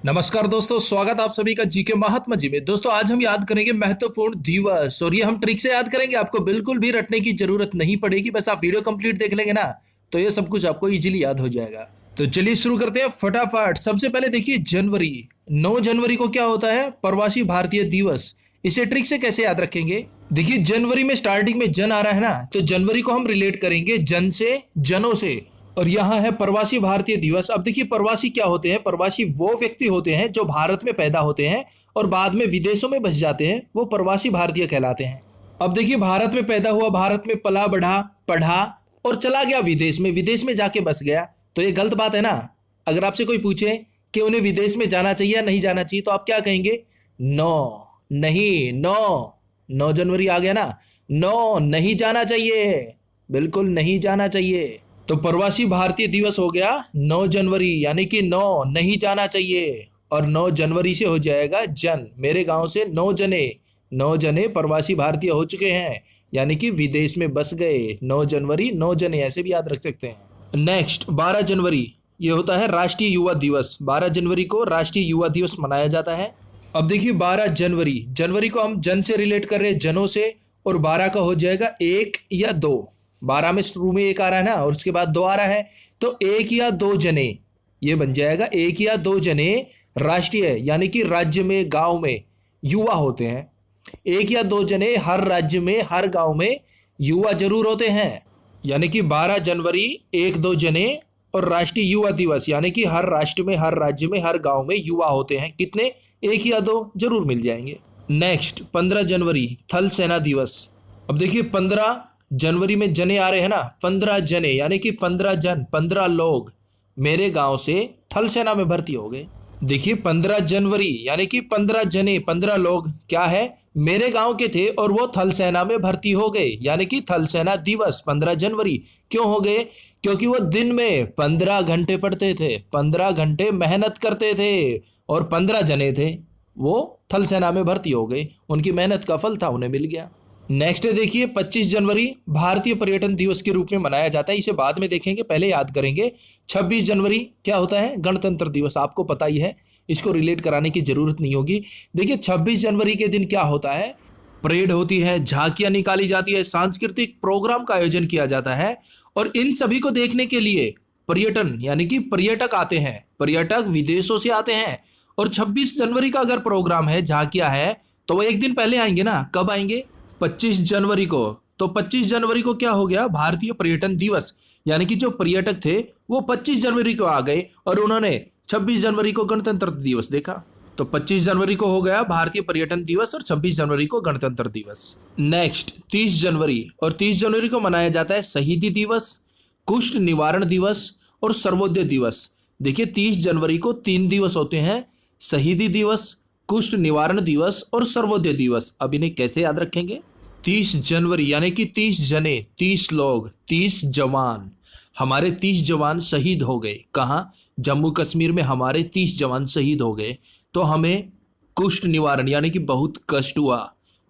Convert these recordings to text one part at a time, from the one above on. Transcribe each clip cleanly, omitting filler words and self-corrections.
नमस्कार दोस्तों, स्वागत आप सभी का जीके महात्मा जी में। दोस्तों आज हम याद करेंगे महत्वपूर्ण दिवस, और ये हम ट्रिक से याद करेंगे। आपको बिल्कुल भी रटने की जरूरत नहीं पड़ेगी, बस आप वीडियो कंप्लीट देख लेंगे ना तो ये सब कुछ आपको इजीली याद हो जाएगा। तो चलिए शुरू करते हैं फटाफट। सबसे पहले देखिए जनवरी, 9 जनवरी को क्या होता है? प्रवासी भारतीय दिवस। इसे ट्रिक से कैसे याद रखेंगे? देखिए जनवरी में स्टार्टिंग में जन आ रहा है ना, तो जनवरी को हम रिलेट करेंगे जन से, जनों से, और यहाँ है प्रवासी भारतीय दिवस। अब देखिए प्रवासी क्या होते हैं? प्रवासी वो व्यक्ति होते हैं जो भारत में पैदा होते हैं और बाद में विदेशों में बस जाते हैं, वो प्रवासी भारतीय कहलाते हैं। अब देखिए भारत में पैदा हुआ, भारत में पला बढ़ा, पढ़ा और चला गया विदेश में जाके बस गया, तो ये गलत बात है ना। अगर आपसे कोई पूछे कि उन्हें विदेश में जाना चाहिए या नहीं जाना चाहिए, तो आप क्या कहेंगे? नो, नहीं, नो। 9 जनवरी आ गया ना, नो, नहीं जाना चाहिए, बिल्कुल नहीं जाना चाहिए। तो प्रवासी भारतीय दिवस हो गया 9 जनवरी, यानी कि 9 नहीं जाना चाहिए, और 9 जनवरी से हो जाएगा जन। मेरे गांव से 9 जने प्रवासी भारतीय हो चुके हैं, यानी कि विदेश में बस गए। 9 जनवरी 9 जने, ऐसे भी याद रख सकते हैं। नेक्स्ट 12 जनवरी, ये होता है राष्ट्रीय युवा दिवस। 12 जनवरी को राष्ट्रीय युवा दिवस मनाया जाता है। अब देखिए 12 जनवरी, जनवरी को हम जन से रिलेट कर रहे हैं, जनों से, और 12 का हो जाएगा 1 या 2। 12 में शुरू में 1 आ रहा है ना, और उसके बाद 2 आ रहा है, तो 1 या 2 जने, ये बन जाएगा 1 या 2 जने राष्ट्रीय, यानी कि राज्य में, गांव में युवा होते हैं। 1 या 2 जने हर राज्य में, हर गांव में युवा जरूर होते हैं, यानी कि 12 जनवरी 1-2 जने, और राष्ट्रीय युवा दिवस यानी कि हर राष्ट्र में, हर राज्य में, हर गांव में युवा होते हैं। कितने? 1 या 2 जरूर मिल जाएंगे। नेक्स्ट 15 जनवरी, थल सेना दिवस। अब देखिए 15 जनवरी में जने आ रहे हैं ना, 15 जने यानी कि 15 जन, 15 लोग मेरे गांव से थल सेना में भर्ती हो गए। देखिए 15 जनवरी यानी कि 15 जने, 15 लोग क्या है, मेरे गांव के थे और वो थल सेना में भर्ती हो गए, यानी कि थल सेना दिवस 15 जनवरी। क्यों हो गए? क्योंकि वो दिन में 15 घंटे पढ़ते थे, 15 घंटे मेहनत करते थे, और 15 जने थे, वो थल सेना में भर्ती हो गए। उनकी मेहनत का फल था, उन्हें मिल गया। नेक्स्ट देखिए 25 जनवरी, भारतीय पर्यटन दिवस के रूप में मनाया जाता है। इसे बाद में देखेंगे, पहले याद करेंगे। 26 जनवरी क्या होता है? गणतंत्र दिवस। आपको पता ही है, इसको रिलेट कराने की जरूरत नहीं होगी। देखिए 26 जनवरी के दिन क्या होता है? परेड होती है, झांकियां निकाली जाती है, सांस्कृतिक प्रोग्राम का आयोजन किया जाता है, और इन सभी को देखने के लिए पर्यटन यानी कि पर्यटक आते हैं। पर्यटक विदेशों से आते हैं, और 26 जनवरी का अगर प्रोग्राम है, झांकियां है, तो वो एक दिन पहले आएंगे ना। कब आएंगे? 25 जनवरी को। तो 25 जनवरी को क्या हो गया? भारतीय पर्यटन दिवस, यानी कि जो पर्यटक थे वो 25 जनवरी को आ गए, और उन्होंने 26 जनवरी को गणतंत्र दिवस देखा। तो 25 जनवरी को हो गया भारतीय पर्यटन दिवस, और 26 जनवरी को गणतंत्र दिवस। नेक्स्ट 30 जनवरी, और 30 जनवरी को मनाया जाता है शहीदी दिवस, कुष्ठ निवारण दिवस और सर्वोदय दिवस। देखिए 30 जनवरी को 3 दिवस होते हैं, शहीदी दिवस, कुष्ठ निवारण दिवस और सर्वोदय दिवस। अब इन्हें कैसे याद रखेंगे? 30 जनवरी यानी कि 30 जने, 30 लोग, 30 जवान। हमारे 30 जवान शहीद हो गए। कहाँ? जम्मू कश्मीर में हमारे 30 जवान शहीद हो गए। तो हमें कुष्ठ निवारण यानी कि बहुत कष्ट हुआ।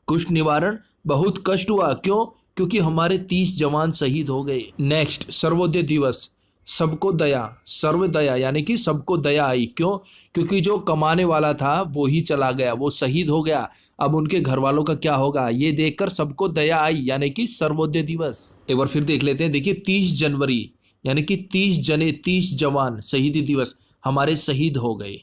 कुष्ठ निवारण, बहुत कष्ट हुआ। क्यों? क्योंकि हमारे 30 जवान शहीद हो गए। नेक्स्ट सर्वोदय दिवस, सबको दया, सर्वदया यानी कि सबको दया आई। क्यों? क्योंकि जो कमाने वाला था वो ही चला गया, वो शहीद हो गया। अब उनके घर वालों का क्या होगा, ये देखकर सबको दया आई, यानी कि सर्वोदय दिवस। एक बार फिर देख लेते हैं। देखिए 30 जनवरी यानी कि 30 जने, 30 जवान, शहीदी दिवस, हमारे शहीद हो गए।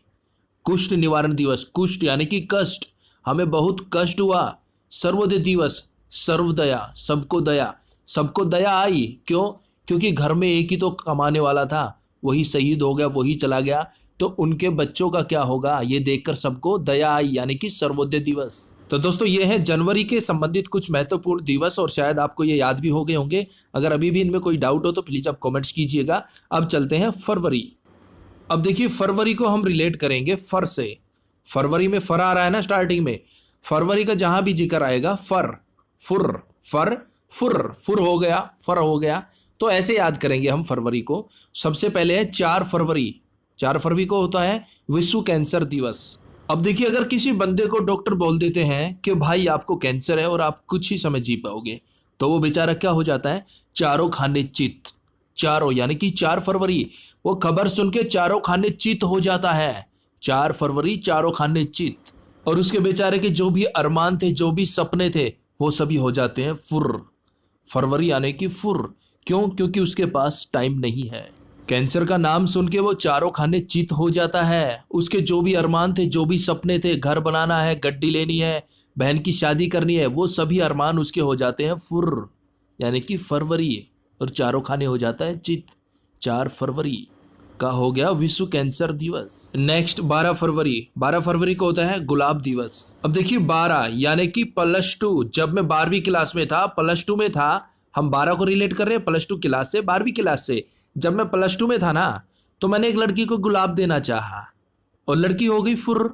कुष्ठ निवारण दिवस, कुष्ठ यानी कि कष्ट, हमें बहुत कष्ट हुआ। सर्वोदय दिवस, सर्वदया, सबको दया, सबको दया आई। क्यों? क्योंकि घर में एक ही तो कमाने वाला था, वही शहीद हो गया, वही चला गया, तो उनके बच्चों का क्या होगा, ये देखकर सबको दया आई, यानी कि सर्वोदय दिवस। तो दोस्तों ये है जनवरी के संबंधित कुछ महत्वपूर्ण दिवस, और शायद आपको ये याद भी हो गए होंगे। अगर अभी भी इनमें कोई डाउट हो तो प्लीज आप कमेंट्स कीजिएगा। अब चलते हैं फरवरी। अब देखिए फरवरी को हम रिलेट करेंगे फर से। फरवरी में फर आ रहा है ना स्टार्टिंग में। फरवरी का जहां भी जिक्र आएगा, फर, फुर, फर, फुर, फुर हो गया, फर हो गया। तो ऐसे याद करेंगे हम फरवरी को। सबसे पहले है 4 फरवरी। 4 फरवरी को होता है विश्व कैंसर दिवस। अब देखिए अगर किसी बंदे को डॉक्टर बोल देते हैं कि भाई आपको कैंसर है और आप कुछ ही समय जी पाओगे, तो वो बेचारा क्या हो जाता है? चारों खाने चित। चारों यानी कि 4 फरवरी, वो खबर सुन के चारों खाने चित हो जाता है। 4 फरवरी चारों खाने चित। और उसके बेचारे के जो भी अरमान थे, जो भी सपने थे, वो सभी हो जाते हैं फुर्र। फरवरी आने की फुर्र। क्यों? क्योंकि उसके पास टाइम नहीं है। कैंसर का नाम सुन के वो चारों खाने चित हो जाता है। उसके जो भी अरमान थे, जो भी सपने थे, घर बनाना है, गड्डी लेनी है, बहन की शादी करनी है, वो सभी अरमान उसके हो जाते हैं फुर्र, यानी कि फरवरी। और चारों खाने हो जाता है चित। 4 फरवरी का हो गया विश्व कैंसर दिवस। नेक्स्ट 12 फरवरी। 12 फरवरी को होता है गुलाब दिवस। अब देखिए 12 यानी कि +2। जब मैं 12वीं क्लास में था, +2 में था, हम 12 को रिलेट कर रहे हैं +2 क्लास से, 12वीं क्लास से। जब मैं +2 में था ना, तो मैंने एक लड़की को गुलाब देना चाहा और लड़की हो गई फुर्र।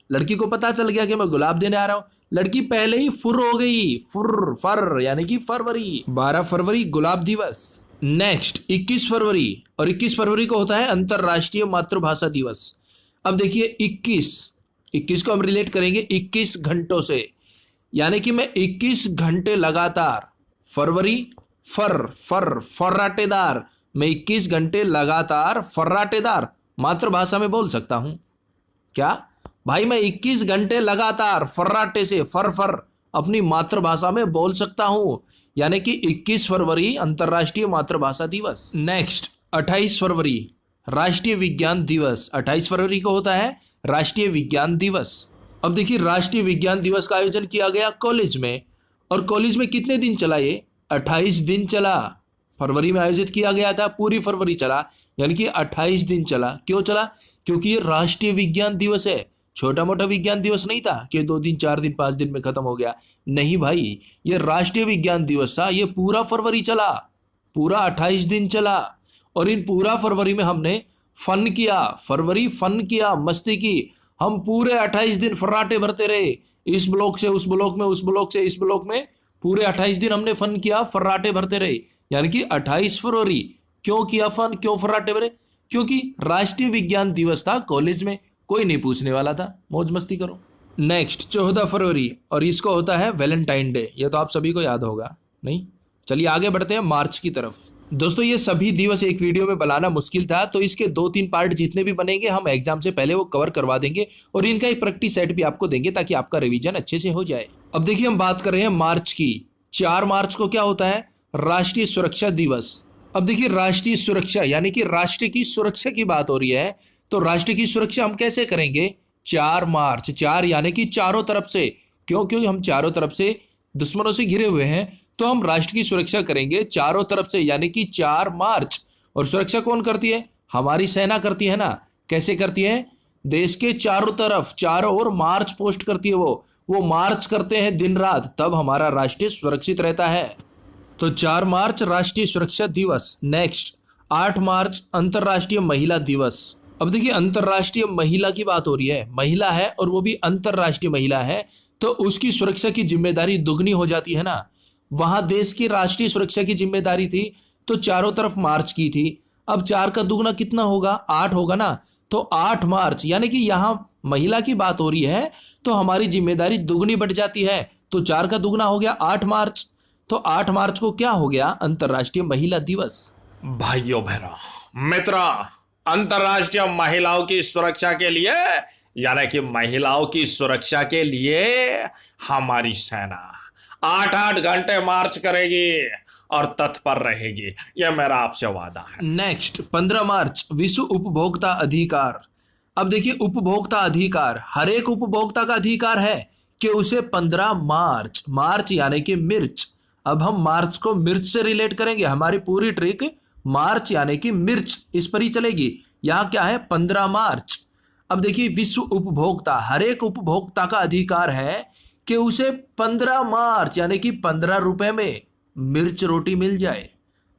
लड़की को पता चल गया कि मैं गुलाब देने आ रहा हूं। लड़की पहले ही फुर्र हो गई। फुर्र, फर यानी कि फरवरी। 12 फरवरी गुलाब दिवस। नेक्स्ट 21 फरवरी। और 21 फरवरी को होता है अंतरराष्ट्रीय मातृभाषा दिवस। अब देखिए 21 को हम रिलेट करेंगे 21 घंटों से, यानी कि मैं 21 घंटे लगातार, फरवरी फर्राटेदार, मैं 21 घंटे लगातार फर्राटेदार मातृभाषा में बोल सकता हूं। क्या भाई? मैं 21 घंटे लगातार फर्राटे से फर अपनी मातृभाषा में बोल सकता हूं, यानी कि 21 फरवरी अंतरराष्ट्रीय मातृभाषा दिवस। नेक्स्ट 28 फरवरी राष्ट्रीय विज्ञान दिवस। 28 फरवरी को होता है राष्ट्रीय विज्ञान दिवस। अब देखिए राष्ट्रीय विज्ञान दिवस का आयोजन किया गया कॉलेज में। और कॉलेज में कितने दिन चला ये? 28 दिन चला। फरवरी में आयोजित किया गया था, पूरी फरवरी चला, यानी कि 28 दिन चला। क्यों चला? क्योंकि ये राष्ट्रीय विज्ञान दिवस है। छोटा मोटा विज्ञान दिवस नहीं था कि 2 दिन 4 दिन 5 दिन में खत्म हो गया। नहीं भाई, ये राष्ट्रीय विज्ञान दिवस था। ये पूरा फरवरी चला, पूरा 28 दिन चला। और इन पूरा फरवरी में हमने फन किया, फरवरी फन किया, मस्ती की। हम पूरे 28 दिन फर्राटे भरते रहे, इस ब्लॉक से उस ब्लॉक में, उस ब्लॉक से इस ब्लॉक में। पूरे 28 दिन हमने फन किया, फर्राटे भरते रहे, यानी कि 28 फरवरी। क्यों किया फन, क्यों फर्राटे भरे? क्योंकि राष्ट्रीय विज्ञान दिवस था कॉलेज में, कोई नहीं पूछने वाला था, मौज मस्ती करो। नेक्स्ट 14 फरवरी, और इसको होता है वैलेंटाइन डे। ये तो आप सभी को याद होगा, नहीं? चलिए आगे बढ़ते हैं मार्च की तरफ। दोस्तों ये सभी दिवस एक वीडियो में बनाना मुश्किल था, तो इसके 2-3 पार्ट जितने भी बनेंगे हम एग्जाम से पहले वो कवर करवा देंगे और इनका एक प्रैक्टिस सेट भी आपको देंगे ताकि आपका रिवीजन अच्छे से हो जाए। अब देखिए हम बात कर रहे हैं मार्च की। 4 मार्च को क्या होता है? राष्ट्रीय सुरक्षा दिवस। अब देखिए राष्ट्रीय सुरक्षा यानी कि राष्ट्र की सुरक्षा की बात हो रही है, तो राष्ट्र की सुरक्षा हम कैसे करेंगे? 4 मार्च। 4 यानी कि चारों तरफ से। क्योंकि हम चारों तरफ से दुश्मनों से घिरे हुए हैं, तो हम राष्ट्र की सुरक्षा करेंगे चारों तरफ से, यानी कि 4 मार्च। और सुरक्षा कौन करती है? हमारी सेना करती है ना। कैसे करती है? देश के चारों तरफ, चारों ओर मार्च पोस्ट करती है। वो मार्च करते हैं दिन रात, तब हमारा राष्ट्र सुरक्षित रहता है। तो 4 मार्च राष्ट्रीय सुरक्षा दिवस। नेक्स्ट 8 मार्च अंतरराष्ट्रीय महिला दिवस। अब देखिए अंतरराष्ट्रीय महिला की बात हो रही है, महिला है और वो भी अंतरराष्ट्रीय महिला है, तो उसकी सुरक्षा की जिम्मेदारी दुगनी हो जाती है ना। वहां देश की राष्ट्रीय सुरक्षा की जिम्मेदारी थी, तो चारों तरफ मार्च की थी। अब 4 का दुगना कितना होगा? 8 होगा ना। तो 8 मार्च यानी कि यहां महिला की बात हो रही है, तो हमारी जिम्मेदारी दुगनी बढ़ जाती है। तो 4 का दुगना हो गया 8 मार्च। तो 8 मार्च को क्या हो गया? अंतरराष्ट्रीय महिला दिवस। भाइयों बहनों मित्रों, अंतरराष्ट्रीय महिलाओं की सुरक्षा के लिए, यानी कि महिलाओं की सुरक्षा के लिए हमारी सेना 8-8 घंटे मार्च करेगी और तत्पर रहेगी। यह मेरा आपसे वादा है। नेक्स्ट 15 मार्च विश्व उपभोक्ता अधिकार। अब देखिए उपभोक्ता अधिकार, हर एक उपभोक्ता का अधिकार है कि उसे 15 मार्च, मार्च यानी कि मिर्च। अब हम मार्च को मिर्च से रिलेट करेंगे। हमारी पूरी ट्रिक मार्च यानी कि मिर्च, इस पर ही चलेगी। यहां क्या है? 15 मार्च। अब देखिए विश्व उपभोक्ता, हर एक उपभोक्ता का अधिकार है कि उसे 15 मार्च यानी कि 15 रुपए में मिर्च रोटी मिल जाए।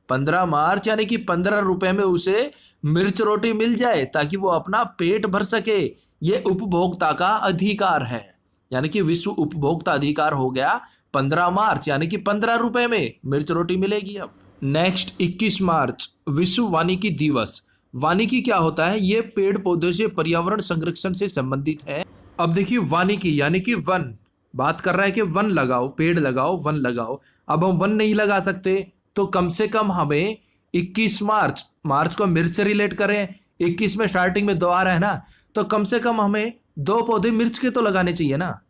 15 मार्च यानी कि 15 रुपए में उसे मिर्च रोटी मिल जाए ताकि वो अपना पेट भर सके। ये उपभोक्ता का अधिकार है, यानी कि विश्व उपभोक्ता अधिकार हो गया 15 मार्च, यानी कि 15 रुपए में मिर्च रोटी मिलेगी। अब नेक्स्ट 21 मार्च विश्व वानिकी दिवस। वानिकी क्या होता है? ये पेड़ पौधों से पर्यावरण संरक्षण से संबंधित है। अब देखिए वानिकी यानी कि वन, बात कर रहा है कि वन लगाओ, पेड़ लगाओ, वन लगाओ। अब हम वन नहीं लगा सकते, तो कम से कम हमें 21 मार्च, मार्च को मिर्च से रिलेट करें, 21 में स्टार्टिंग में 2 आ रहा है ना, तो कम से कम हमें 2 पौधे मिर्च के तो लगाने चाहिए ना,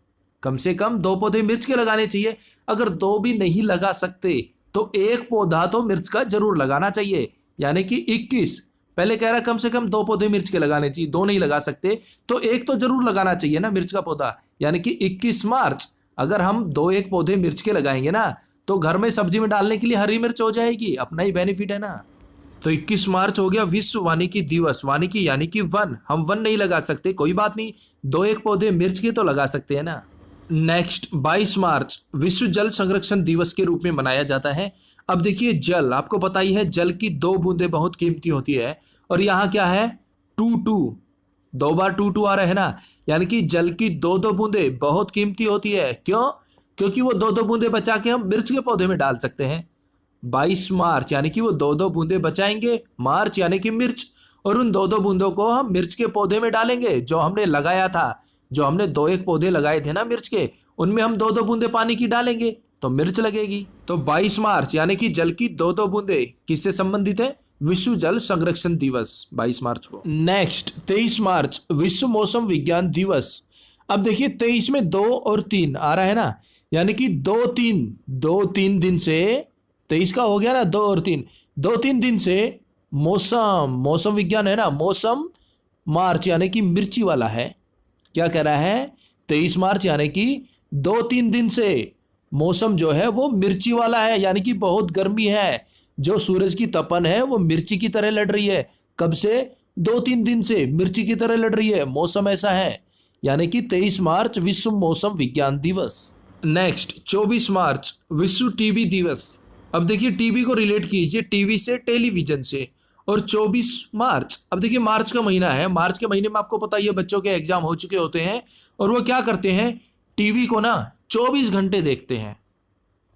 कम से कम 2 पौधे मिर्च के लगाने चाहिए। अगर 2 भी नहीं लगा सकते तो 1 पौधा तो मिर्च का जरूर लगाना चाहिए, यानी कि 21। पहले कह रहा कम से कम 2 पौधे मिर्च के लगाने चाहिए, 2 नहीं लगा सकते तो 1 तो जरूर लगाना चाहिए ना मिर्च का पौधा, यानी कि 21 मार्च अगर हम 2-1 पौधे मिर्च के लगाएंगे ना तो घर में सब्जी में डालने के लिए हरी मिर्च हो जाएगी, अपना ही बेनिफिट है ना। तो 21 मार्च हो गया विश्व वानिकी दिवस। वानिकी यानी कि वन, हम वन नहीं लगा सकते, कोई बात नहीं, 2-1 पौधे मिर्च के तो लगा सकते हैं ना। नेक्स्ट 22 मार्च विश्व जल संरक्षण दिवस के रूप में मनाया जाता है। अब देखिए जल, आपको पता ही है जल की 2 बूंदें बहुत कीमती होती है, और यहाँ क्या है 2 2 बार 2 आ रहा है ना, यानी कि जल की 2 बूंदें बहुत कीमती होती है। क्यों? क्योंकि वो 2 बूंदें बचा के हम मिर्च के पौधे में डाल सकते हैं। 22 मार्च यानी कि वो 2 बूंदें बचाएंगे, मार्च यानी कि मिर्च, और उन 2 बूंदों को हम मिर्च के पौधे में डालेंगे जो हमने लगाया था। जो हमने 2-1 पौधे लगाए थे ना मिर्च के, उनमें हम 2 बूंदे पानी की डालेंगे तो मिर्च लगेगी। तो 22 मार्च यानी कि जल की 2 बूंदे किससे संबंधित है? विश्व जल संरक्षण दिवस 22 मार्च को। नेक्स्ट 23 मार्च विश्व मौसम विज्ञान दिवस। अब देखिए 23 में 2 और 3 आ रहा है ना, यानी कि 2-3 दिन से 23 का हो गया ना, 2 और 3, 2-3 दिन से मौसम विज्ञान है ना, मौसम मार्च यानी कि मिर्ची वाला है। क्या कह रहा है? 23 मार्च यानी कि 2-3 दिन से मौसम जो है वो मिर्ची वाला है, यानी कि बहुत गर्मी है, जो सूरज की तपन है वो मिर्ची की तरह लड़ रही है। कब से? 2-3 दिन से मिर्ची की तरह लड़ रही है, मौसम ऐसा है, यानी कि 23 मार्च विश्व मौसम विज्ञान दिवस। नेक्स्ट 24 मार्च विश्व टीबी दिवस। अब देखिए टीबी को रिलेट कीजिए टीवी से, टेलीविजन से। और 24 मार्च, अब देखिए मार्च का महीना है, मार्च के महीने में आपको पता ही है बच्चों के एग्जाम हो चुके होते हैं, और वो क्या करते हैं टीवी को ना 24 घंटे देखते हैं,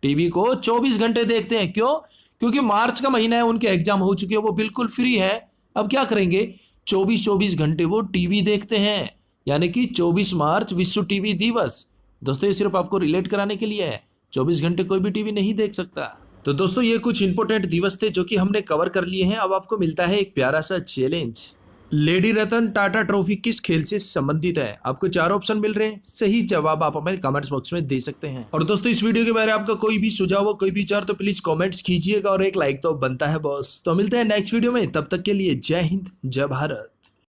टीवी को 24 घंटे देखते हैं। क्यों? क्योंकि मार्च का महीना है, उनके एग्जाम हो चुके हैं, वो बिल्कुल फ्री है। अब क्या करेंगे 24 घंटे वो टीवी देखते हैं, यानी कि 24 मार्च विश्व टीवी दिवस। दोस्तों ये सिर्फ आपको रिलेट कराने के लिए है, 24 घंटे कोई भी टीवी नहीं देख सकता। तो दोस्तों ये कुछ इंपॉर्टेंट दिवस थे जो कि हमने कवर कर लिए हैं। अब आपको मिलता है एक प्यारा सा challenge. Lady Ratan Tata trophy किस खेल से संबंधित है? आपको 4 ऑप्शन मिल रहे हैं, सही जवाब आप हमें कमेंट्स बॉक्स में दे सकते हैं। और दोस्तों इस वीडियो के बारे में आपका कोई भी सुझाव हो, कोई भी विचार, तो प्लीज कमेंट्स कीजिएगा, और एक लाइक तो बनता है बॉस। तो मिलते हैं नेक्स्ट वीडियो में, तब तक के लिए जय हिंद, जय भारत।